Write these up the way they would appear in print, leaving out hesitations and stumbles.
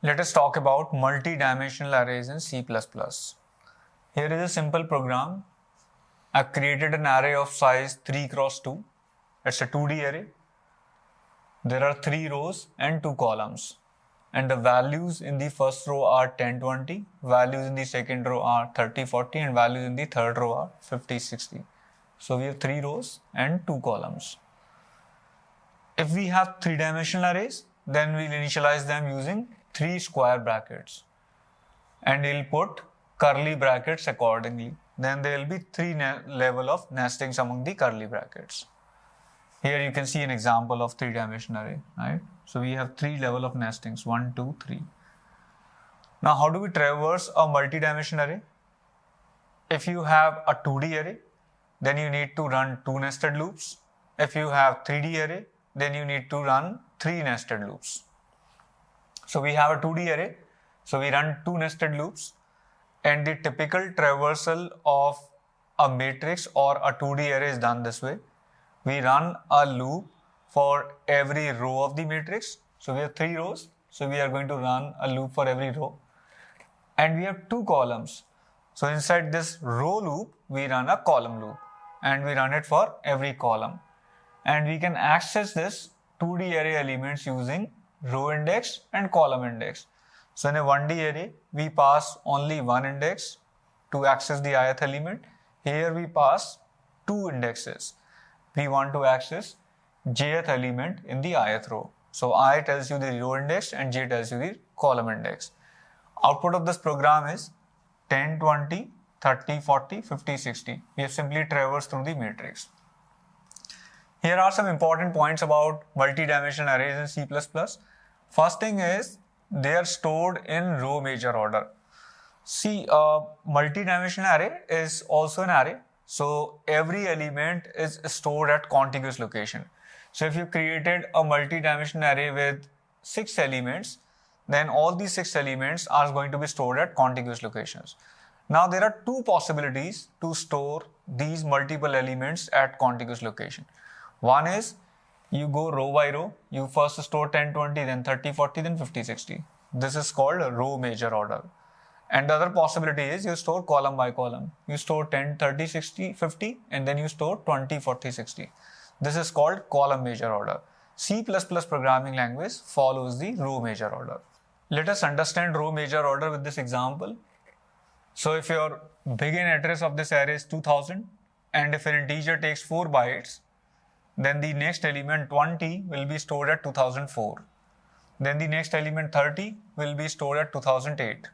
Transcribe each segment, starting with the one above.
Let us talk about multi-dimensional arrays in C++. Here is a simple program. I've created an array of size 3 cross 2. It's a 2D array. There are 3 rows and 2 columns. And the values in the first row are 10, 20. Values in the second row are 30, 40. And values in the third row are 50, 60. So we have 3 rows and 2 columns. If we have 3-dimensional arrays, then we'll initialize them using 3 square brackets, and we'll put curly brackets accordingly. Then there will be 3 level of nestings among the curly brackets. Here you can see an example of 3-dimensional array, right? So we have 3 level of nestings, 1, 2, 3. Now how do we traverse a multi-dimensional array? If you have a 2D array, then you need to run 2 nested loops. If you have 3D array, then you need to run 3 nested loops. So we have a 2D array, so we run 2 nested loops, and the typical traversal of a matrix or a 2D array is done this way. We run a loop for every row of the matrix. So we have 3 rows, so we are going to run a loop for every row. And we have 2 columns. So inside this row loop, we run a column loop, and we run it for every column. And we can access this 2D array elements using row index and column index. So in a 1D array, we pass only one index to access the ith element. Here we pass 2 indexes. We want to access jth element in the ith row. So I tells you the row index and j tells you the column index. Output of this program is 10, 20, 30, 40, 50, 60. We have simply traversed through the matrix. Here are some important points about multi-dimensional arrays in C++. First thing is they are stored in row major order. See, a multi-dimensional array is also an array. So every element is stored at contiguous location. So if you created a multi-dimensional array with 6 elements, then all these 6 elements are going to be stored at contiguous locations. Now there are 2 possibilities to store these multiple elements at contiguous location. One is you go row by row. You first store 10, 20, then 30, 40, then 50, 60. This is called a row major order. And the other possibility is you store column by column. You store 10, 30, 60, 50, and then you store 20, 40, 60. This is called column major order. C++ programming language follows the row major order. Let us understand row major order with this example. So if your begin address of this array is 2000, and if an integer takes 4 bytes, then the next element 20 will be stored at 2004. Then the next element 30 will be stored at 2008.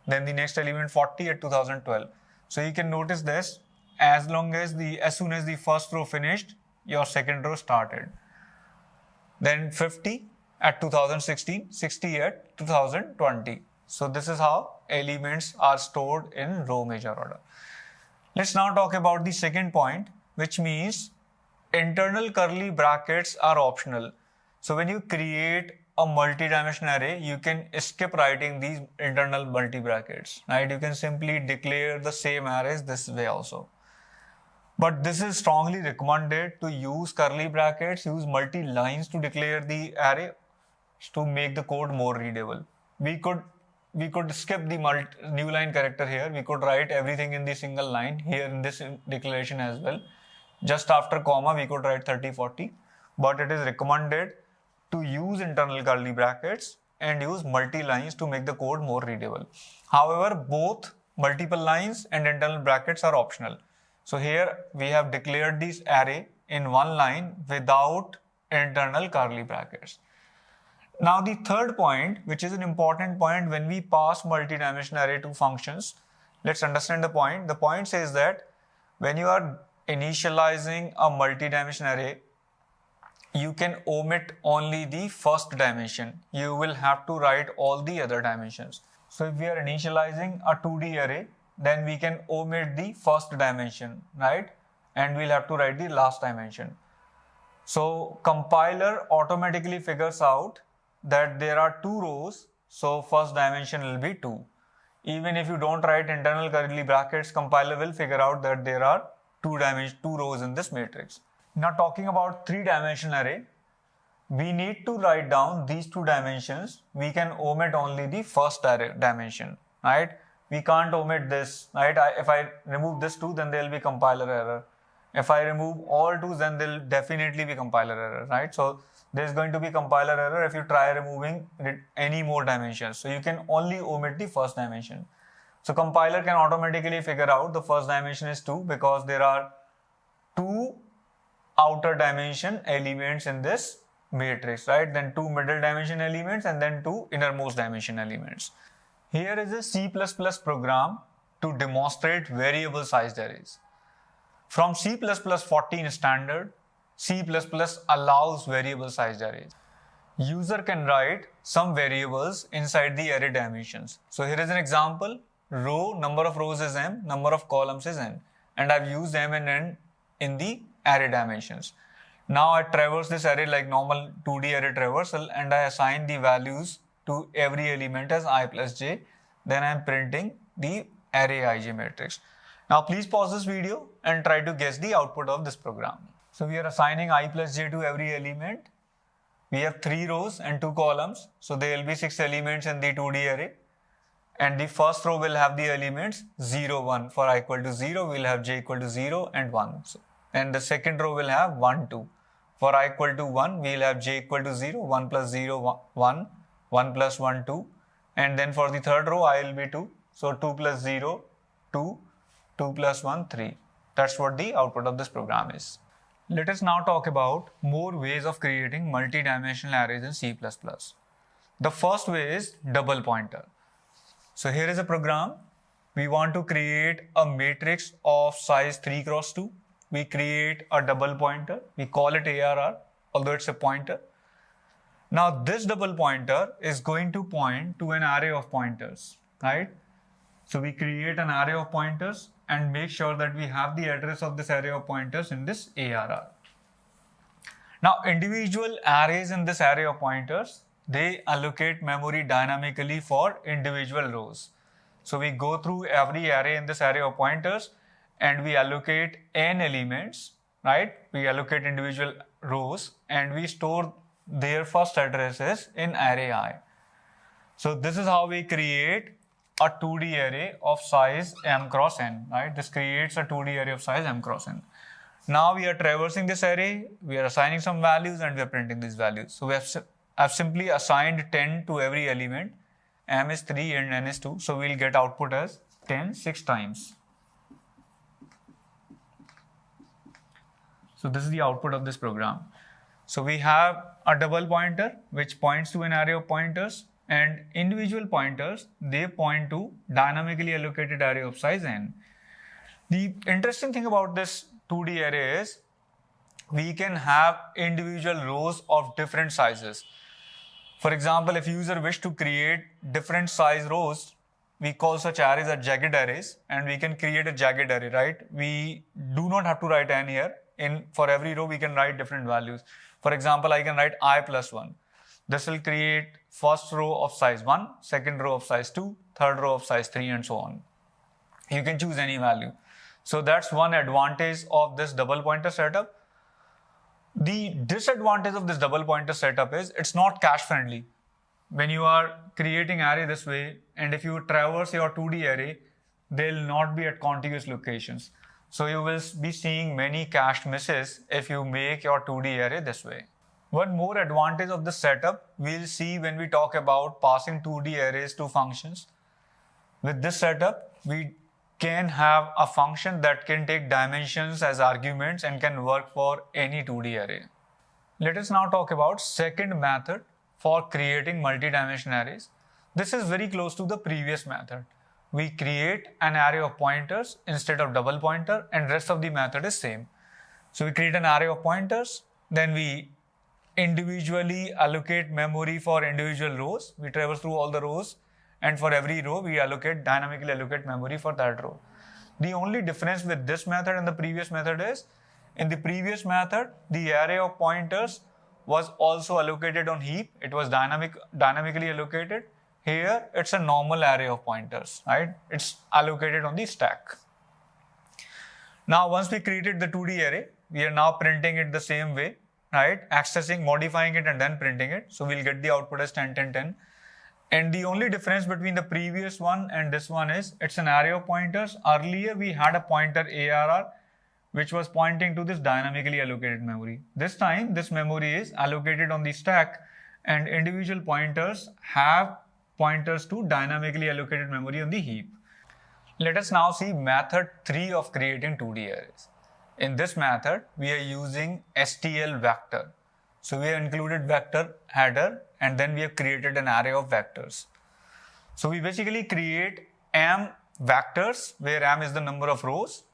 Then the next element 40 at 2012. So you can notice this, as soon as the first row finished, your second row started. Then 50 at 2016, 60 at 2020. So this is how elements are stored in row major order. Let's now talk about the second point, which means internal curly brackets are optional. So when you create a multi-dimensional array, you can skip writing these internal multi brackets, right? You can simply declare the same arrays this way also. But this is strongly recommended to use curly brackets, use multi-lines to declare the array to make the code more readable. We could skip the new line character here. We could write everything in the single line here in this declaration as well. Just after comma, we could write 30, 40, but it is recommended to use internal curly brackets and use multi-lines to make the code more readable. However, both multiple lines and internal brackets are optional. So here we have declared this array in one line without internal curly brackets. Now the third point, which is an important point when we pass multi-dimensional array to functions, let's understand the point. The point says that when you are initializing a multi-dimensional array, you can omit only the first dimension. You will have to write all the other dimensions. So if we are initializing a 2D array, then we can omit the first dimension, right? And we'll have to write the last dimension. So compiler automatically figures out that there are 2 rows, so first dimension will be 2. Even if you don't write internal curly brackets, compiler will figure out that there are 2 rows in this matrix. Now talking about 3-dimensional array, we need to write down these two dimensions. We can omit only the first dimension, right? We can't omit this, right? If I remove this 2, then there will be compiler error. If I remove all 2s, then there will definitely be compiler error, right? So there's going to be compiler error if you try removing any more dimensions. So you can only omit the first dimension. So compiler can automatically figure out the first dimension is 2 because there are 2 outer dimension elements in this matrix, right? Then 2 middle dimension elements and then 2 innermost dimension elements. Here is a C++ program to demonstrate variable sized arrays. From C++ 14 standard, C++ allows variable sized arrays. User can write some variables inside the array dimensions. So here is an example. Row, number of rows is m, number of columns is n, and I've used m and n in the array dimensions. Now I traverse this array like normal 2D array traversal, and I assign the values to every element as I plus j. Then I'm printing the array ij matrix. Now please pause this video and try to guess the output of this program. So we are assigning I plus j to every element. We have 3 rows and 2 columns. So there will be 6 elements in the 2D array. And the first row will have the elements 0, 1. For I equal to 0, we'll have j equal to 0 and 1. And the second row will have 1, 2. For I equal to 1, we'll have j equal to 0, 1 plus 0, 1, 1 plus 1, 2. And then for the third row, I will be 2. So 2 plus 0, 2, 2 plus 1, 3. That's what the output of this program is. Let us now talk about more ways of creating multidimensional arrays in C++. The first way is double pointer. So here is a program. We want to create a matrix of size 3 cross 2. We create a double pointer. We call it ARR, although it's a pointer. Now this double pointer is going to point to an array of pointers, right? So we create an array of pointers and make sure that we have the address of this array of pointers in this ARR. Now individual arrays in this array of pointers, they allocate memory dynamically for individual rows. So we go through every array in this array of pointers and we allocate n elements, right? We allocate individual rows and we store their first addresses in array I. So this is how we create a 2D array of size m cross n, right? This creates a 2D array of size m cross n. Now we are traversing this array, we are assigning some values and we are printing these values. So I've simply assigned 10 to every element. M is 3 and n is 2. So we'll get output as 10 6 times. So this is the output of this program. So we have a double pointer which points to an array of pointers, and individual pointers, they point to dynamically allocated array of size n. The interesting thing about this 2D array is we can have individual rows of different sizes. For example, if user wish to create different size rows, we call such arrays as jagged arrays, and we can create a jagged array, right? We do not have to write n here. For every row, we can write different values. For example, I can write I plus 1. This will create first row of size 1, second row of size 2, third row of size 3, and so on. You can choose any value. So that's one advantage of this double pointer setup. The disadvantage of this double pointer setup is it's not cache friendly. When you are creating array this way, and if you traverse your 2D array, they'll not be at contiguous locations. So you will be seeing many cached misses if you make your 2D array this way. One more advantage of this setup we'll see when we talk about passing 2D arrays to functions. With this setup, we can have a function that can take dimensions as arguments and can work for any 2D array. Let us now talk about second method for creating multidimensional arrays. This is very close to the previous method. We create an array of pointers instead of double pointer, and rest of the method is same. So we create an array of pointers, then we individually allocate memory for individual rows. We traverse through all the rows, and for every row we dynamically allocate memory for that row. The only difference with this method and the previous method is, in the previous method, the array of pointers was also allocated on heap. It was dynamically allocated. Here, it's a normal array of pointers, right? It's allocated on the stack. Now, once we created the 2D array, we are now printing it the same way. right? Accessing, modifying it and then printing it. So we'll get the output as 10, 10, 10. And the only difference between the previous one and this one is it's an array of pointers. Earlier we had a pointer ARR which was pointing to this dynamically allocated memory. This time this memory is allocated on the stack and individual pointers have pointers to dynamically allocated memory on the heap. Let us now see method 3 of creating 2D arrays. In this method, we are using STL vector. So we have included vector header and then we have created an array of vectors. So we basically create m vectors where m is the number of rows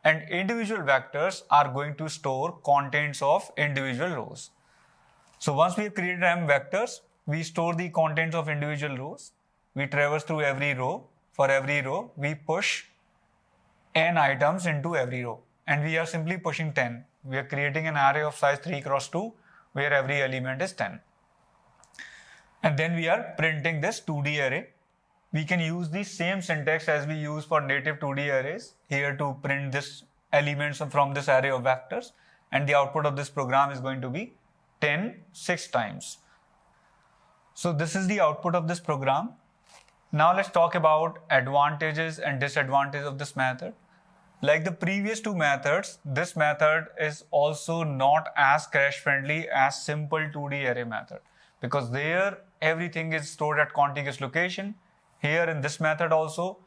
and individual vectors are going to store contents of individual rows. So once we have created m vectors, we store the contents of individual rows. We traverse through every row. For every row, we push n items into every row. And we are simply pushing 10. We are creating an array of size 3 cross 2 where every element is 10. And then we are printing this 2D array. We can use the same syntax as we use for native 2D arrays here to print this elements from this array of vectors. And the output of this program is going to be 10 6 times. So this is the output of this program. Now let's talk about advantages and disadvantages of this method. Like the previous two methods, this method is also not as crash friendly as simple 2D array method because there everything is stored at contiguous location. Here in this method also,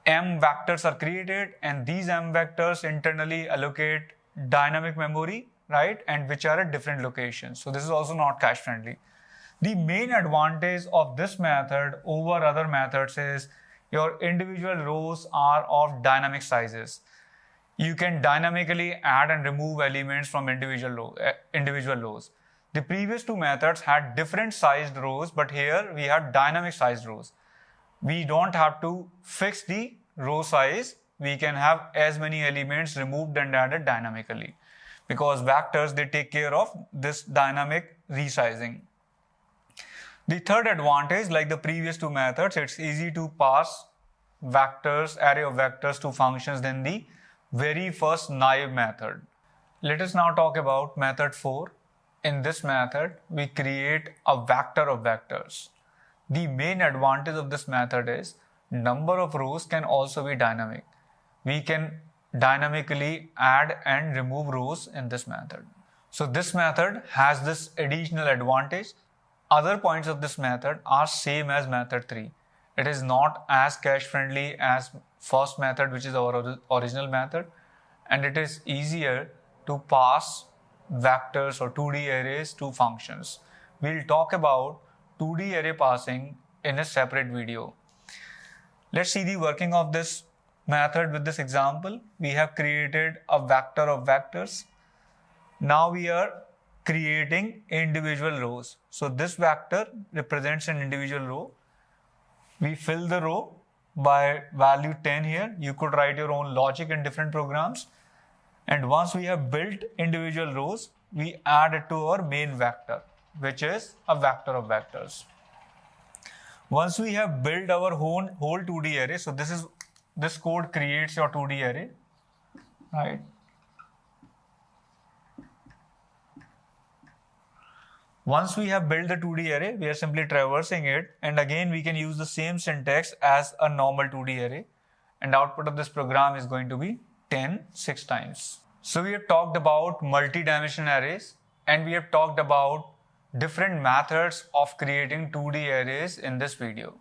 m vectors are created and these m vectors internally allocate dynamic memory, right? And which are at different locations. So this is also not cache friendly. The main advantage of this method over other methods is your individual rows are of dynamic sizes. You can dynamically add and remove elements from individual rows. The previous two methods had different sized rows, but here we have dynamic sized rows. We don't have to fix the row size. We can have as many elements removed and added dynamically because vectors, they take care of this dynamic resizing. The third advantage, like the previous two methods, it's easy to pass vectors, array of vectors to functions than the very first naive method. Let us now talk about method 4. In this method, we create a vector of vectors. The main advantage of this method is number of rows can also be dynamic. We can dynamically add and remove rows in this method. So this method has this additional advantage. Other points of this method are same as method 3. It is not as cache friendly as first method, which is our original method, and it is easier to pass vectors or 2D arrays to functions. We'll talk about 2D array passing in a separate video. Let's see the working of this method with this example. We have created a vector of vectors. Now we are creating individual rows. So this vector represents an individual row. We fill the row by value 10 here. You could write your own logic in different programs. And once we have built individual rows, we add it to our main vector, which is a vector of vectors. Once we have built our whole 2D array, so this code creates your 2D array, right? Once we have built the 2D array, we are simply traversing it, and again we can use the same syntax as a normal 2D array, and output of this program is going to be 10 6 times. So we have talked about multi-dimensional arrays, and we have talked about different methods of creating 2D arrays in this video.